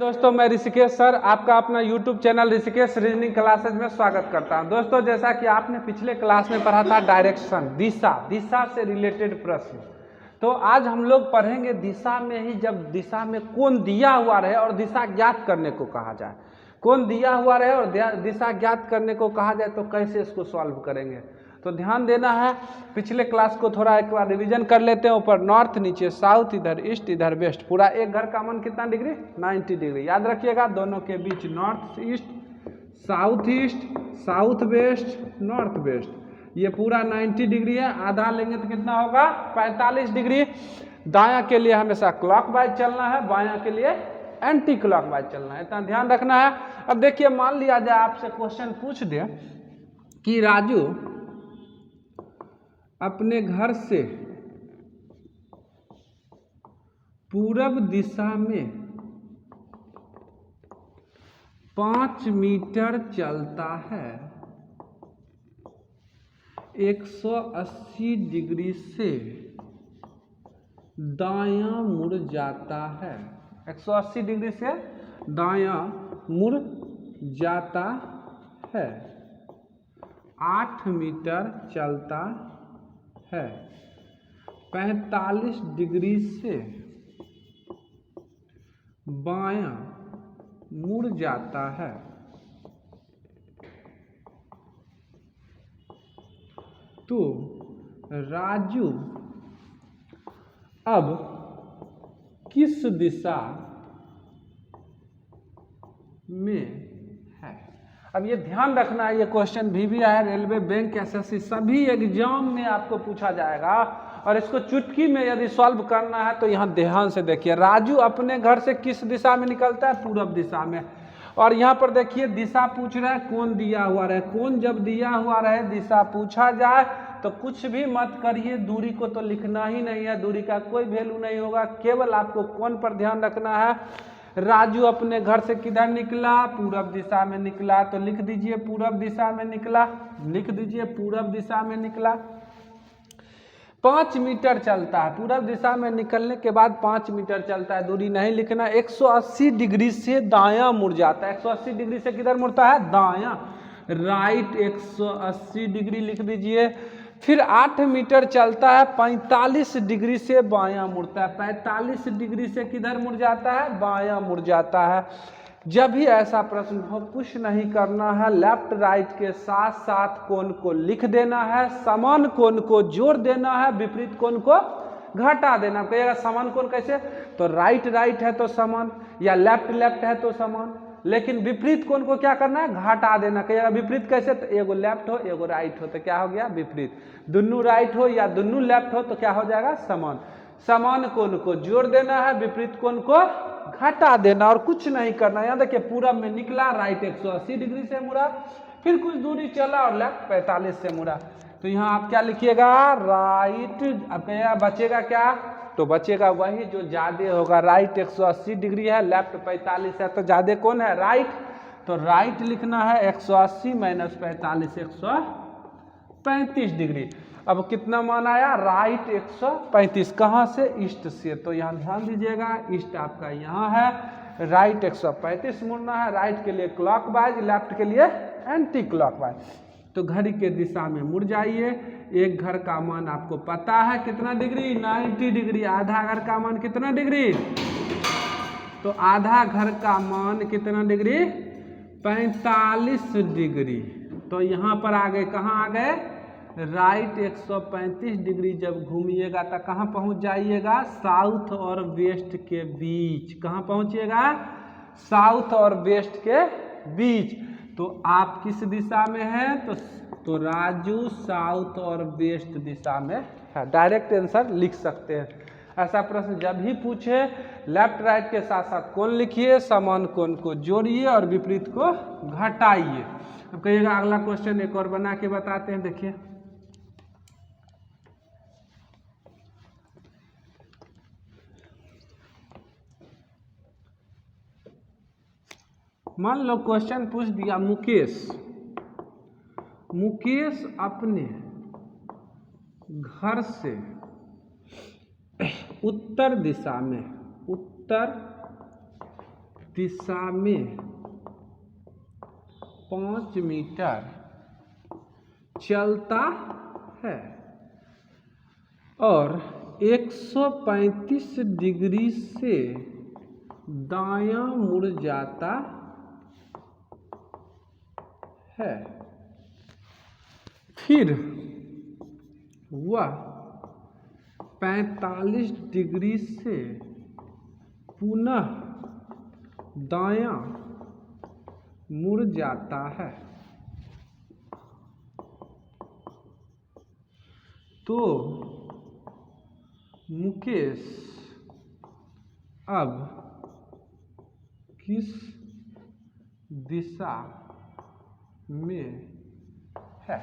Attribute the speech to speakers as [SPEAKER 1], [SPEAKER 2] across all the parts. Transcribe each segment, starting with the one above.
[SPEAKER 1] दोस्तों मैं ऋषिकेश सर आपका अपना YouTube channel Rishikesh reasoning classes में स्वागत करता हूं। दोस्तों जैसा कि आपने पिछले क्लास में पढ़ा था डायरेक्शन दिशा से रिलेटेड प्रश्न, तो आज हम लोग पढ़ेंगे दिशा में ही। जब दिशा में कोण दिया हुआ रहे और दिशा ज्ञात करने को कहा जाए, कोण दिया हुआ रहे और दिशा ज्ञात करने को कहा जाए तो कैसे इसको सॉल्व करेंगे, तो ध्यान देना है। पिछले क्लास को थोड़ा एक बार रिवीजन कर लेते हैं। ऊपर नॉर्थ, नीचे साउथ, इधर ईस्ट, इधर वेस्ट। पूरा एक घर का मन कितना डिग्री? 90 डिग्री। याद रखिएगा, दोनों के बीच north east, south west, north west, ये पूरा 90 डिग्री है। आधा लेंगे तो कितना होगा? 45 डिग्री। दायां के लिए हमेशा क्लॉकवाइज चलना है, बायां के लिए एंटी क्लॉकवाइज चलना है, इतना ध्यान रखना है। अब देखिए, मान लिया जाए आपसे क्वेश्चन पूछ दे कि राजू अपने घर से पूरब दिशा में 5 मीटर चलता है, 180 डिग्री से दायां मुड़ जाता है, 180 डिग्री से दायां मुड़ जाता है, 8 मीटर चलता है, 45 डिग्री से बायां मुड़ जाता है, तो राजू अब किस दिशा में है? अब ये ध्यान रखना है, ये क्वेश्चन भी आया, रेलवे, बैंक, एसएससी सभी एग्जाम में आपको पूछा जाएगा। और इसको चुटकी में यदि सॉल्व करना है तो यहाँ ध्यान से देखिए। राजू अपने घर से किस दिशा में निकलता है? पूरब दिशा में। और यहाँ पर देखिए दिशा पूछ रहा है, कोण दिया हुआ रहे। कोण जब दिया हुआ रहे, दिशा पूछा जाए तो कुछ भी मत करिए, दूरी को तो लिखना ही नहीं है, दूरी का कोई वैल्यू नहीं होगा, केवल आपको कोण पर ध्यान रखना है। राजू अपने घर से किधर निकला? पूरब दिशा में निकला, तो लिख दीजिए पूरब दिशा में निकला, लिख दीजिए पूरब दिशा में निकला। 5 मीटर चलता है, पूरब दिशा में निकलने के बाद 5 मीटर चलता है, दूरी नहीं लिखना। 180 डिग्री से दायां मुड़ जाता है, 180 डिग्री से किधर मुड़ता है? दायां, राइट 180 डिग्री लिख दीजिए। फिर 8 मीटर चलता है, 45 डिग्री से बायां मुड़ता है, 45 डिग्री से किधर मुड़ जाता है? बायां मुड़ जाता है। जब भी ऐसा प्रश्न हो, कुछ नहीं करना है, लेफ्ट राइट के साथ साथ कोण को लिख देना है, समान कोण को जोड़ देना है, विपरीत कोण को घटा देना। कहिएगा समान कोण कैसे? तो राइट राइट है तो समान, या लेफ्ट लेफ्ट है तो समान, लेकिन विपरीत कोण को क्या करना है? घटा देना। कहिएगा विपरीत कैसे? तो एगो लेफ्ट हो एगो राइट हो तो क्या हो गया? विपरीत। दोनों राइट हो या दोनों लेफ्ट हो तो क्या हो जाएगा? समान। समान कोण को जोड़ देना है, विपरीत कोण को घटा देना, और कुछ नहीं करना। यहाँ देखिए पूरब में निकला, राइट 180 डिग्री से मुड़ा, फिर कुछ दूरी चला और लेफ्ट 45 से मुड़ा। तो यहाँ आप क्या लिखिएगा? राइट। अब कहिएगा बचेगा क्या? तो बचेगा वही जो ज्यादा होगा। राइट 180 डिग्री है, लेफ्ट 45 है, तो ज्यादा कौन है? राइट। तो राइट लिखना है 180 माइनस 45, 135 डिग्री। अब कितना मान आया? राइट 135। कहाँ से? ईस्ट से। तो यहाँ ध्यान दीजिएगा, ईस्ट आपका यहाँ है, राइट 135 मुड़ना है, राइट के लिए क्लॉकवाइज, लेफ्ट के लिए एंटी क्लॉकवाइज। तो घड़ी के दिशा में मुड़ जाइए। एक घर का मान आपको पता है कितना डिग्री? 90 डिग्री। आधा घर का मान कितना डिग्री? तो आधा घर का मान कितना डिग्री? 45 डिग्री। तो यहाँ पर आ गए, कहाँ आ गए? Right 135 degree. जब घूमिएगा तो कहाँ पहुँच जाइएगा? साउथ और वेस्ट के बीच। कहाँ पहुँचिएगा? साउथ और वेस्ट के बीच। तो आप किस दिशा में हैं? तो राजू साउथ और वेस्ट दिशा में है। डायरेक्ट आंसर लिख सकते हैं। ऐसा प्रश्न जब भी पूछे, लेफ्ट राइट के साथ साथ कोण लिखिए, समान कोण को जोड़िए और विपरीत को घटाइए। अब कहिएगा अगला क्वेश्चन एक और बना के बताते हैं। देखिए, मान लो क्वेश्चन पूछ दिया, मुकेश अपने घर से उत्तर दिशा में 5 मीटर चलता है और 135 डिग्री से दायां मुड़ जाता है, फिर वह 45 डिग्री से पुनः दायां मुड़ जाता है, तो मुकेश अब किस दिशा में है।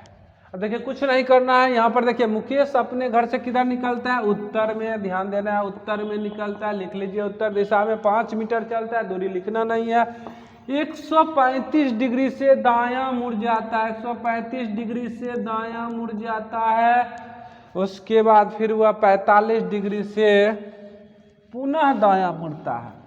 [SPEAKER 1] अब देखिए कुछ नहीं करना है, यहाँ पर देखिए मुकेश अपने घर से किधर निकलता है, उत्तर में, ध्यान देना है, उत्तर में निकलता है, लिख लीजिए उत्तर दिशा में 5 मीटर चलता है, दूरी लिखना नहीं है। 135 डिग्री से दायां मुड़ जाता है, 135 डिग्री से दायां मुड़ जाता है, उसके बाद फिर वह 45 डिग्री से पुनः दायां मुड़ता है।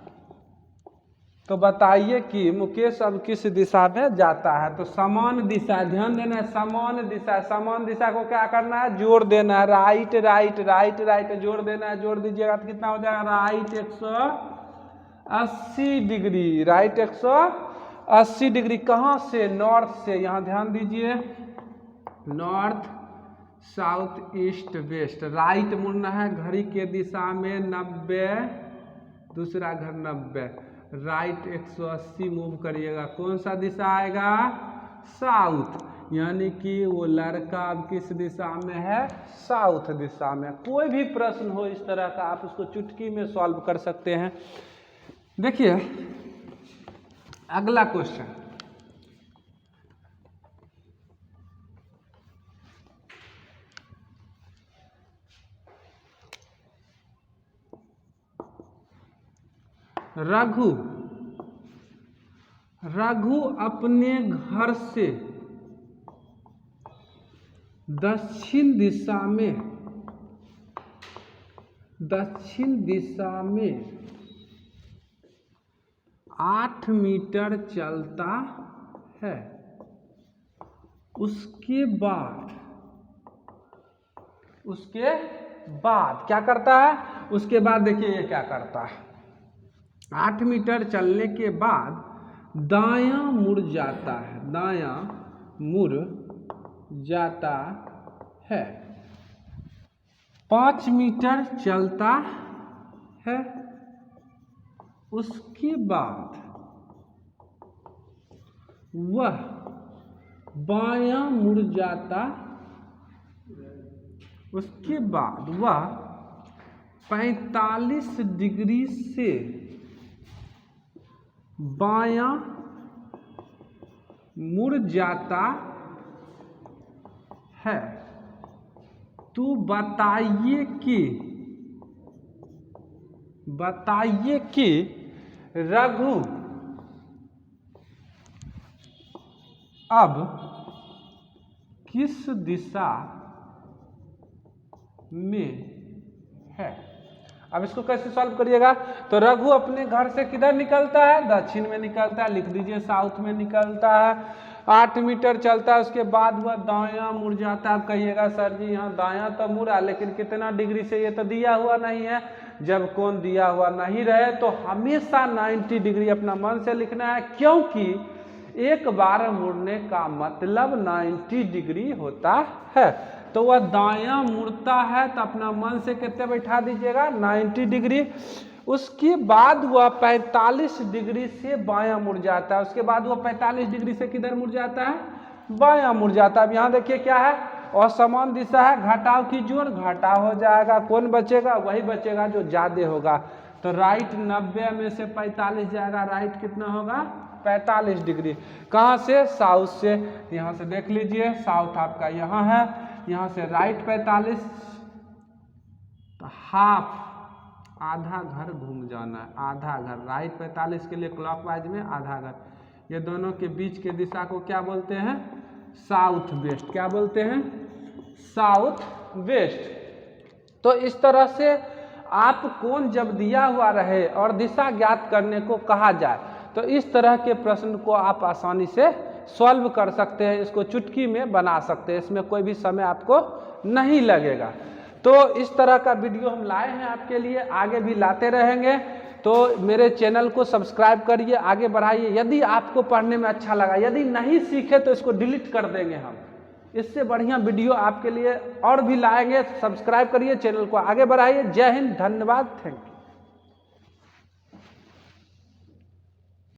[SPEAKER 1] तो बताइए कि मुकेश अब किस दिशा में जाता है। तो समान दिशा, ध्यान देना है, समान दिशा, समान दिशा को क्या करना है, जोड़ देना है, राइट राइट राइट राइट जोड़ देना है, जोड़ दीजिएगा तो कितना हो जाएगा, राइट 180 डिग्री, राइट 180 डिग्री, कहाँ से, नॉर्थ से, यहाँ ध्यान दीजिए, north south east west, right मुड़ना है, घड़ी के दिशा में 90, दूसरा घर 90, राइट 180 मूव करिएगा, कौन सा दिशा आएगा, साउथ, यानी कि वो लड़का अब किस दिशा में है, साउथ दिशा में। कोई भी प्रश्न हो इस तरह का आप उसको चुटकी में सॉल्व कर सकते हैं। देखिए अगला क्वेश्चन, रघु अपने घर से दक्षिण दिशा में 8 मीटर चलता है, उसके बाद क्या करता है, उसके बाद देखिए ये क्या करता है, 8 मीटर चलने के बाद दायां मुड़ जाता है, दायां मुड़ जाता है, 5 मीटर चलता है, उसके बाद वह बायां मुड़ जाता, उसके बाद वह 45 डिग्री से बायां मुड़ जाता है। तो बताइए कि रघु अब किस दिशा में है। अब इसको कैसे सॉल्व करिएगा, तो रघु अपने घर से किधर निकलता है, दक्षिण में निकलता है, लिख दीजिए साउथ में निकलता है, 8 मीटर चलता है, उसके बाद वह दायां मुड़ जाता है। आप कहिएगा सर जी यहाँ दायां तो मुड़ा, लेकिन कितना डिग्री से, ये तो दिया हुआ नहीं है। जब कोण दिया हुआ नहीं रहे तो हमेशा 90 डिग्री अपना मन से लिखना है, क्योंकि एक बार मुड़ने का मतलब 90 डिग्री होता है। तो वह दायां मुड़ता है तो अपना मन से कितने बैठा दीजिएगा, 90 डिग्री। उसके बाद वह 45 डिग्री से बायां मुड़ जाता है, उसके बाद वह 45 डिग्री से किधर मुड़ जाता है, बायां मुड़ जाता है। अब यहाँ देखिए क्या है, असमान दिशा है, घटाव की जोड़, घटा हो जाएगा, कौन बचेगा, वही बचेगा जो ज्यादा होगा। तो राइट 90 में से 45 जाएगा, राइट कितना होगा, 45 डिग्री। कहाँ से, साउथ से। यहाँ से देख लीजिए साउथ आपका यहाँ है, यहाँ से राइट 45, तो हाफ, आधा घर घूम जाना है, आधा घर, राइट 45 के लिए क्लॉकवाइज में आधा घर, ये दोनों के बीच के दिशा को क्या बोलते हैं, साउथ वेस्ट। क्या बोलते हैं, साउथ वेस्ट। तो इस तरह से आप कोण जब दिया हुआ रहे और दिशा ज्ञात करने को कहा जाए तो इस तरह के प्रश्न को आप आसानी से सॉल्व कर सकते हैं, इसको चुटकी में बना सकते हैं, इसमें कोई भी समय आपको नहीं लगेगा। तो इस तरह का वीडियो हम लाए हैं आपके लिए, आगे भी लाते रहेंगे। तो मेरे चैनल को सब्सक्राइब करिए, आगे बढ़ाइए। यदि आपको पढ़ने में अच्छा लगा, यदि नहीं सीखे तो इसको डिलीट कर देंगे हम, इससे बढ़िया वीडियो आपके लिए और भी लाएंगे। सब्सक्राइब करिए, चैनल को आगे बढ़ाइए। जय हिंद, धन्यवाद, थैंक यू।